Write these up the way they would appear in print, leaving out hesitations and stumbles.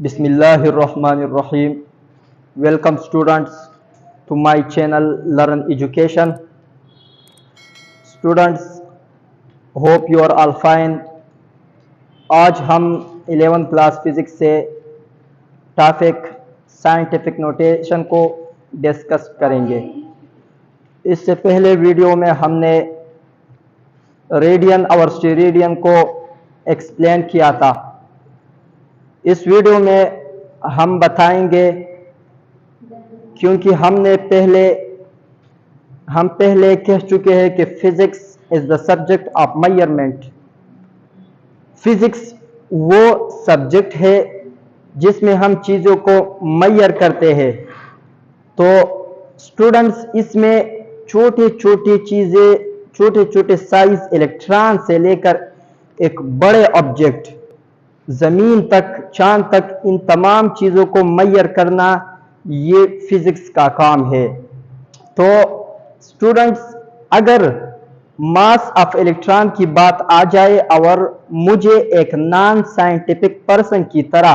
Bismillahirrahmanirrahim. Welcome students to my channel Learn Education. Students, hope you are all fine. आज हम 11th class physics से topic scientific notation को discuss करेंगे। इससे पहले वीडियो में हमने रेडियन और स्टेरेडियन को एक्सप्लेन किया था। इस वीडियो में हम बताएंगे, क्योंकि हम पहले कह चुके हैं कि physics is the subject of measurement. Physics वो सब्जेक्ट है जिसमें हम चीज़ों को मेजर करते हैं। तो स्टूडेंट्स, इसमें छोटी छोटी चीज़ें, छोटे छोटे साइज इलेक्ट्रॉन से लेकर एक बड़े ऑब्जेक्ट ज़मीन तक, चांद तक, इन तमाम चीज़ों को मेजर करना ये फिजिक्स का काम है। तो स्टूडेंट्स, अगर मास ऑफ इलेक्ट्रॉन की बात आ जाए और मुझे एक नॉन साइंटिफिक पर्सन की तरह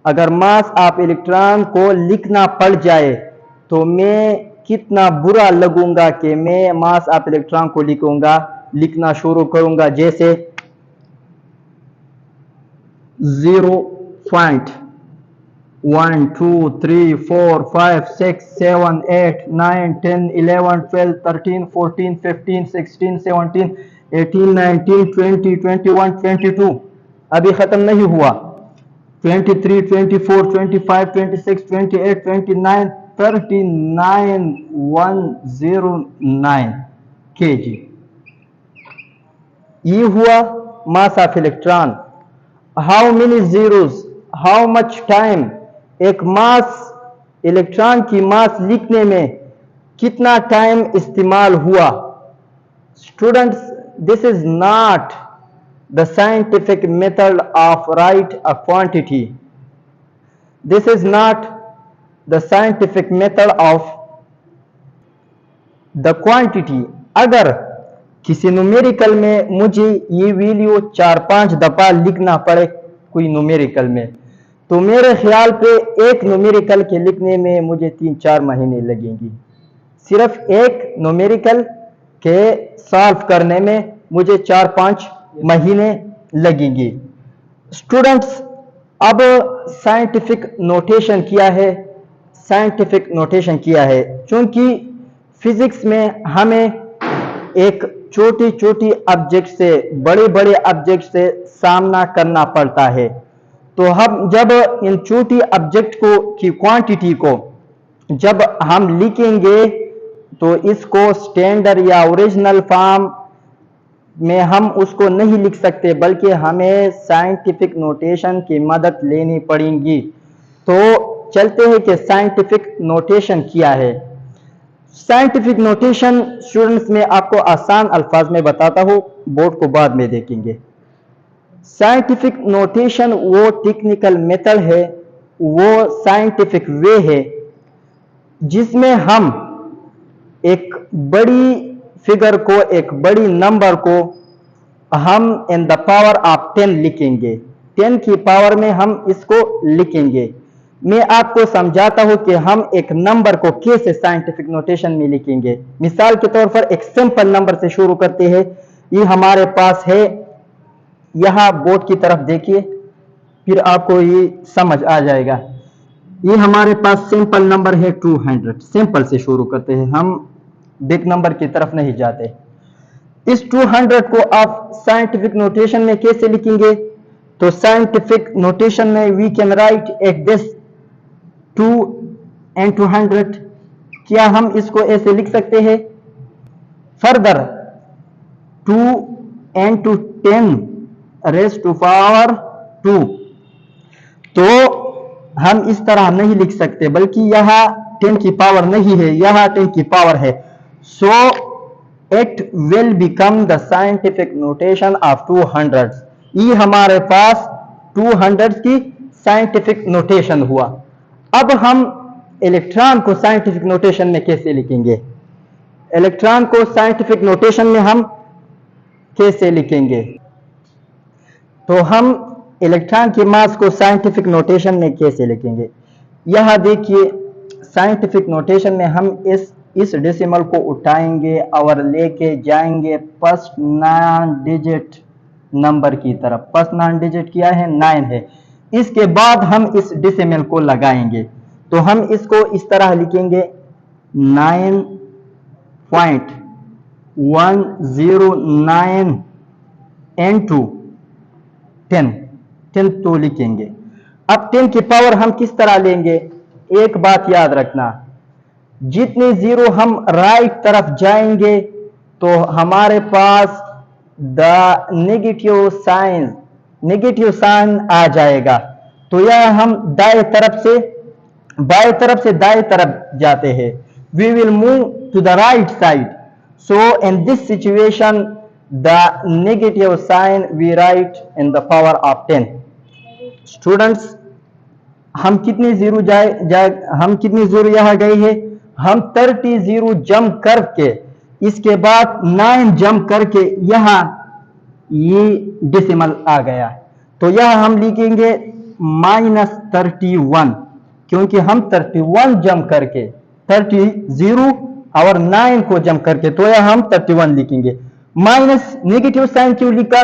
अगर मास ऑफ इलेक्ट्रॉन को लिखना पड़ जाए तो मैं कितना बुरा लगूंगा कि मैं मास ऑफ इलेक्ट्रॉन को लिखना शुरू करूंगा, जैसे 0.1 2 3 4 5 6 7 8 9 10 11 12 13 14 15 16 17 18 19 20 21 22 अभी खत्म नहीं हुआ। 23 24 25 26 28 29 39 109 kg। ये हुआ mass of electron. How many zeros, how much time, एक मास इलेक्ट्रॉन की मास लिखने में कितना टाइम इस्तेमाल हुआ। Students, this is not the scientific method of right a quantity. This is not the scientific method of the quantity. अगर किसी numerical में मुझे ये वैल्यू 4-5 दफा लिखना पड़े कोई न्यूमेरिकल में, तो मेरे ख्याल पे एक न्यूमेरिकल के लिखने में मुझे 3-4 महीने लगेंगी। सिर्फ एक न्यूमेरिकल के सॉल्व करने में मुझे 4-5 महीने लगेंगी। स्टूडेंट्स, अब साइंटिफिक नोटेशन किया है, क्योंकि फिजिक्स में हमें एक छोटी छोटी ऑब्जेक्ट से बड़े बड़े ऑब्जेक्ट से सामना करना पड़ता है। तो हम जब इन छोटी ऑब्जेक्ट की क्वांटिटी को जब हम लिखेंगे तो इसको स्टैंडर्ड या ओरिजिनल फॉर्म में हम उसको नहीं लिख सकते, बल्कि हमें साइंटिफिक नोटेशन की मदद लेनी पड़ेगी। तो चलते हैं कि साइंटिफिक नोटेशन क्या है। साइंटिफिक नोटेशन स्टूडेंट्स में आपको आसान अल्फाज में बताता हूं, बोर्ड को बाद में देखेंगे। साइंटिफिक नोटेशन वो टेक्निकल मेथड है, वो साइंटिफिक वे है जिसमें हम एक बड़ी फिगर को, एक बड़ी नंबर को हम इन द पावर ऑफ 10 लिखेंगे। 10 की पावर में हम इसको लिखेंगे। मैं आपको समझाता हूं कि हम एक नंबर को कैसे साइंटिफिक नोटेशन में लिखेंगे। मिसाल के तौर पर एक सिंपल नंबर से शुरू करते हैं। ये हमारे पास है, यहां बोर्ड की तरफ देखिए, फिर आपको ये समझ आ जाएगा। ये हमारे पास सिंपल नंबर है 200। सिंपल से शुरू करते हैं, हम बिग नंबर की तरफ नहीं जाते। इस 200 को आप साइंटिफिक नोटेशन में कैसे लिखेंगे? तो साइंटिफिक नोटेशन में वी कैन राइट एक दिस 2 and 200। क्या हम इसको ऐसे लिख सकते हैं? Further 2 and 10 raised to power 2। तो हम इस तरह नहीं लिख सकते, बल्कि यहां 10 की पावर नहीं है, यहां 10 की पावर है। So it will become the scientific notation of 200। ये हमारे पास 200 की साइंटिफिक नोटेशन हुआ। अब हम इलेक्ट्रॉन को साइंटिफिक नोटेशन में कैसे लिखेंगे? इलेक्ट्रॉन को साइंटिफिक नोटेशन में हम कैसे लिखेंगे? तो हम इलेक्ट्रॉन के मास को साइंटिफिक नोटेशन में कैसे लिखेंगे। यह देखिए, साइंटिफिक नोटेशन में हम इस डेसिमल को उठाएंगे और लेके जाएंगे फर्स्ट 9 डिजिट नंबर की तरफ। फर्स्ट 9 डिजिट क्या है, 9 है। इसके बाद हम इस डेसिमल को लगाएंगे, तो हम इसको इस तरह लिखेंगे 9.109 into 10 तो लिखेंगे। अब 10 की पावर हम किस तरह लेंगे, एक बात याद रखना, जितने जीरो हम राइट तरफ जाएंगे तो हमारे पास द नेगेटिव साइन आ जाएगा। तो यह हम बाएं तरफ से दाएं तरफ जाते हैं। We will move to the right side, so in this situation the negative sign we write in the power of 10। Students, हम कितने जीरो यहां गए हैं, हम 30 जीरो जंप करके, इसके बाद 9 जंप करके यहां ये डेसिमल आ गया। तो यह हम लिखेंगे -31, क्योंकि हम 31 जंप करके 30 और 9 को जंप करके, तो यह हम 31 लिखेंगे। माइनस नेगेटिव साइन क्यों लिखा,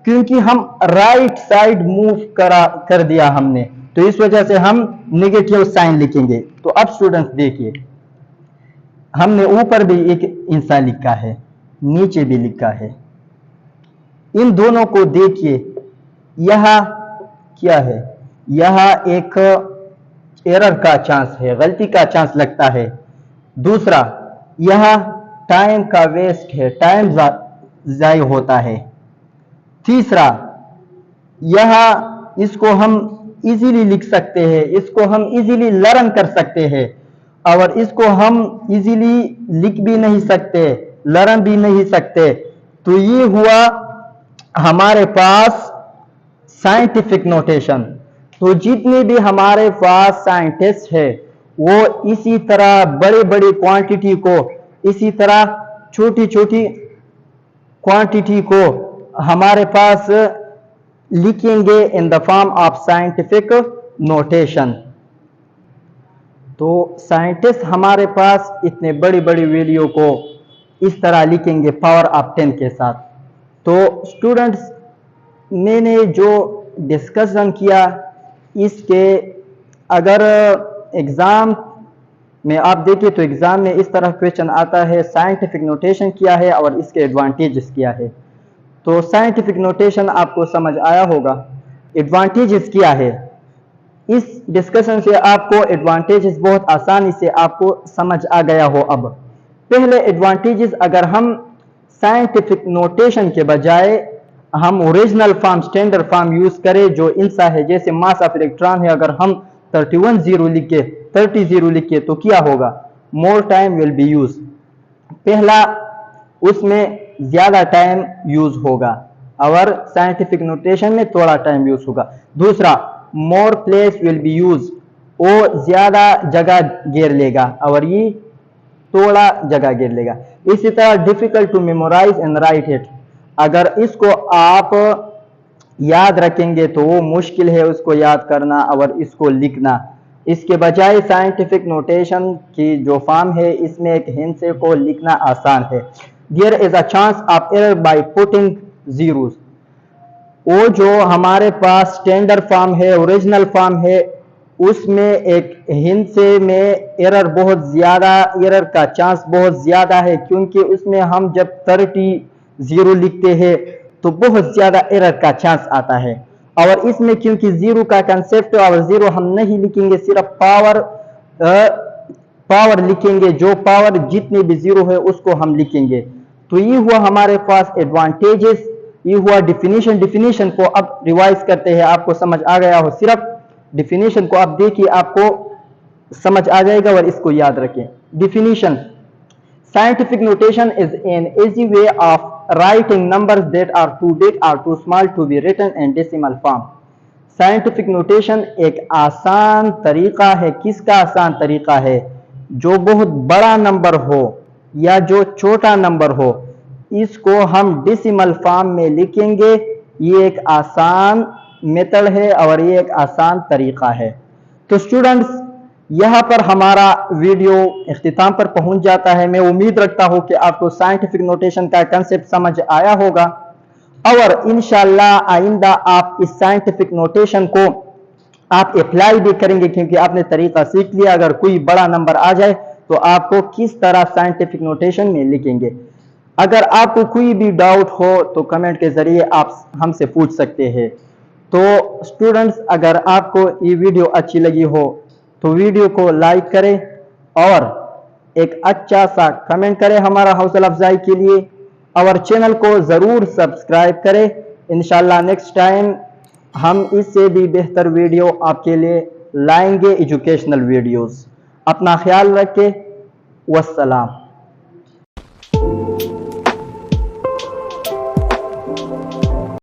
क्योंकि हम राइट साइड मूव कर दिया हमने, तो इस वजह से हम नेगेटिव साइन लिखेंगे। तो अब स्टूडेंट्स देखिए, हमने ऊपर भी एक इंसान लिखा है, नीचे भी लिखा है। इन दोनों को देखिए, यह क्या है, यह एक एरर का चांस है, गलती का चांस लगता है। दूसरा, यह टाइम का वेस्ट है, टाइम ज़ाय होता है। तीसरा, यह इसको हम इजीली लिख सकते हैं, इसको हम इजीली लर्न कर सकते हैं, और इसको हम इजीली लिख भी नहीं सकते, लर्न भी नहीं सकते। तो ये हुआ हमारे पास साइंटिफिक नोटेशन। तो जितने भी हमारे पास साइंटिस्ट है, वो इसी तरह बड़े बड़े क्वांटिटी को, इसी तरह छोटी छोटी क्वांटिटी को हमारे पास लिखेंगे in the form of scientific notation. तो साइंटिस्ट हमारे पास इतने बड़ी बड़ी वैल्यू को इस तरह लिखेंगे पावर ऑफ 10 के साथ। तो स्टूडेंट्स, मैंने जो डिस्कशन किया, इसके अगर एग्जाम में आप देखें तो एग्जाम में इस तरह क्वेश्चन आता है, साइंटिफिक नोटेशन क्या है और इसके एडवांटेजेस क्या है। तो साइंटिफिक नोटेशन आपको समझ आया होगा, एडवांटेजेस क्या है। इस डिस्कशन से आपको एडवांटेजेस बहुत आसानी से आपको समझ आ गया हो। अब पहले एडवांटेजेस, अगर हम साइंटिफिक नोटेशन के बजाय हम original form, standard form use करें, जो इंसा है, जैसे मास ऑफ इलेक्ट्रॉन है, अगर हम 31 जीरो लिख के 30 जीरो लिख के, तो क्या होगा, more time will be use. पहला, उसमें ज्यादा टाइम यूज होगा, और साइंटिफिक नोटेशन में थोड़ा टाइम यूज होगा। दूसरा, more place will be use, वो ज्यादा जगह घेर लेगा और ये थोड़ा जगह घेर लेगा। इसी तरह, difficult to memorise and write it, अगर इसको आप याद रखेंगे तो वो मुश्किल है उसको याद करना और इसको लिखना। इसके बजाय साइंटिफिक नोटेशन की जो फॉर्म है, इसमें एक हिंसे को लिखना आसान है। There is a chance of error by putting zeros, वो जो हमारे पास स्टैंडर्ड फॉर्म है, ओरिजिनल फॉर्म है, उसमें एक हिंसे में एरर बहुत ज्यादा, एरर का चांस बहुत ज्यादा है, क्योंकि उसमें हम जब 30 जीरो लिखते हैं तो बहुत ज्यादा एरर का चांस आता है। और इसमें क्योंकि जीरो का कंसेप्ट, और जीरो हम नहीं लिखेंगे, सिर्फ पावर लिखेंगे, जो पावर जितने भी जीरो है उसको हम लिखेंगे। तो ये हुआ हमारे पास एडवांटेजेस, ये हुआ डिफिनीशन। डिफिनीशन को अब रिवाइज करते हैं, आपको समझ आ गया हो, सिर्फ डिफिनीशन को आप देखिए, आपको समझ आ जाएगा, और इसको याद रखें। Definition, scientific notation is an easy way of writing numbers that are too big or too small to be written in decimal form. Scientific notation एक आसान तरीका है। किसका आसान तरीका है? जो बहुत बड़ा नंबर हो या जो छोटा नंबर हो, इसको हम डेसिमल फॉर्म में लिखेंगे। ये एक आसान मेथड है और ये एक आसान तरीका है। तो स्टूडेंट्स, यहाँ पर हमारा वीडियो इख्तिताम पर पहुंच जाता है। मैं उम्मीद रखता हूँ कि आपको साइंटिफिक नोटेशन का कंसेप्ट समझ आया होगा और इंशाल्लाह आइंदा आप इस साइंटिफिक नोटेशन को आप अप्लाई भी करेंगे, क्योंकि आपने तरीका सीख लिया। अगर कोई बड़ा नंबर आ जाए तो आपको किस तरह साइंटिफिक नोटेशन में लिखेंगे। अगर आपको कोई भी डाउट हो तो कमेंट के जरिए आप हमसे पूछ सकते हैं। तो स्टूडेंट्स, अगर आपको ये वीडियो अच्छी लगी हो तो वीडियो को लाइक करें और एक अच्छा सा कमेंट करें हमारा हौसला अफजाई के लिए, और चैनल को ज़रूर सब्सक्राइब करें। इंशाल्लाह नेक्स्ट टाइम हम इससे भी बेहतर वीडियो आपके लिए लाएंगे, एजुकेशनल वीडियोस। अपना ख्याल रखें। वस्सलाम।